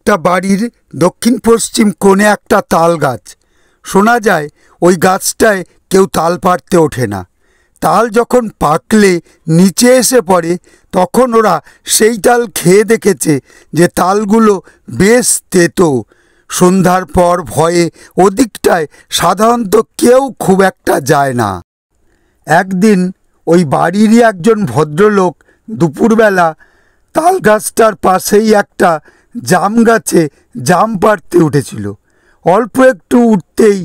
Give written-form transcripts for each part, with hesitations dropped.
একটা বাড়ির দক্ষিণ পশ্চিম কোণে একটা তাল গাছ। শোনা যায় ওই গাছটায় কেউ তাল পাড়তে ওঠে না। তাল যখন পাকলে নিচে এসে পড়ে তখন ওরা সেই তাল খেয়ে দেখেছে যে তালগুলো বেশ তেতো। সন্ধ্যার পর ভয়ে ওদিকটায় সাধারণত কেউ খুব একটা যায় না। একদিন ওই বাড়িরই একজন ভদ্রলোক দুপুরবেলা তাল গাছটার পাশেই একটা জাম গাছে জাম পাড়তে উঠেছিল। অল্প একটু উঠতেই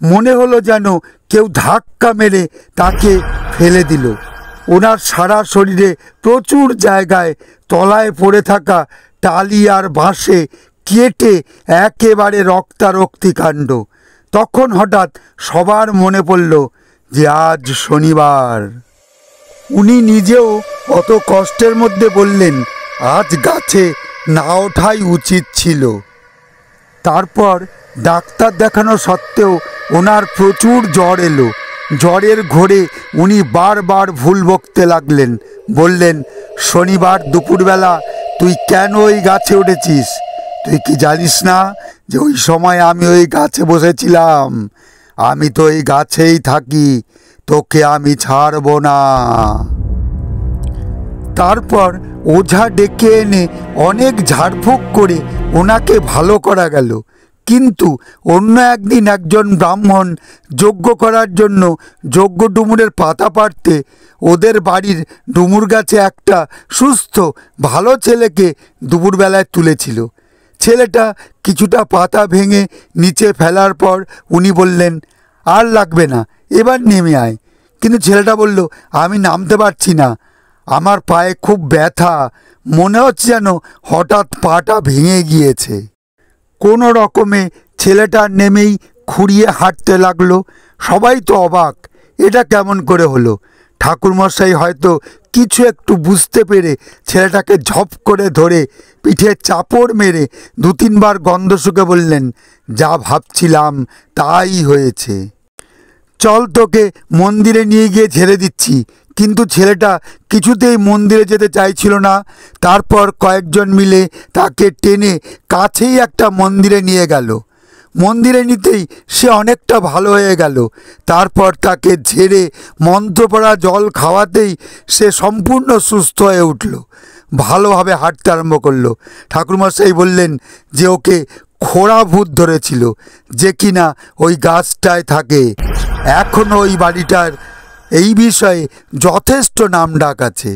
মনে হলো যেন কেউ ধাক্কা মেরে তাকে ফেলে দিল। ওনার সারা শরীরে প্রচুর জায়গায় তলায় পড়ে থাকা টালি আর বাঁশে কেটে একেবারে রক্তারক্তি কাণ্ড। তখন হঠাৎ সবার মনে পড়ল যে আজ শনিবার। উনি নিজেও অত কষ্টের মধ্যে বললেন আজ গাছে না ওঠাই উচিত ছিল। তারপর ডাক্তার দেখানো সত্ত্বেও ওনার প্রচুর জ্বর এলো। জ্বরের ঘোরে উনি বারবার ভুল বকতে লাগলেন। বললেন, শনিবার দুপুরবেলা তুই কেন ওই গাছে উঠেছিস? তুই কি জানিস না যে ওই সময় আমি ওই গাছে বসেছিলাম? আমি তো ওই গাছেই থাকি, তোকে আমি ছাড়ব না। তারপর ওঝা ডেকে এনে অনেক ঝাড়ফুঁক করে ওনাকে ভালো করা গেল। কিন্তু অন্য একদিন একজন ব্রাহ্মণ যজ্ঞ করার জন্য যজ্ঞ ডুমুরের পাতা পাড়তে ওদের বাড়ির ডুমুর গাছে একটা সুস্থ ভালো ছেলেকে দুপুরবেলায় তুলেছিল। ছেলেটা কিছুটা পাতা ভেঙে নিচে ফেলার পর উনি বললেন, আর লাগবে না, এবার নেমে আয়। কিন্তু ছেলেটা বলল, আমি নামতে পারছি না, আমার পায়ে খুব ব্যথা, মনে হচ্ছে যেন হঠাৎ পাটা ভেঙে গিয়েছে। কোনো রকমে ছেলেটা নেমেই খুঁড়িয়ে হাঁটতে লাগলো। সবাই তো অবাক, এটা কেমন করে হলো? ঠাকুরমশাই হয়তো কিছু একটু বুঝতে পেরে ছেলেটাকে ঝপ করে ধরে পিঠে চাপড় মেরে 2-3 বার গন্ধ শুকে বললেন, যা ভাবছিলাম তাই হয়েছে, চল তোকে মন্দিরে নিয়ে গিয়ে ঝেড়ে দিচ্ছি। কিন্তু ছেলেটা কিছুতেই মন্দিরে যেতে চাইছিল না। তারপর কয়েকজন মিলে তাকে টেনে কাছেই একটা মন্দিরে নিয়ে গেল। মন্দিরে নিতেই সে অনেকটা ভালো হয়ে গেল। তারপর তাকে ঝেড়ে মন্ত্র পড়া জল খাওয়াতেই সে সম্পূর্ণ সুস্থ হয়ে উঠল, ভালোভাবে হাঁটতে আরম্ভ করলো। ঠাকুরমশাই বললেন যে ওকে খোড়া ভূত ধরেছিল, যে কিনা ওই গাছটায় থাকে। এখনও ওই বাড়িটার এই বিষয়ে যথেষ্ট নামডাক আছে।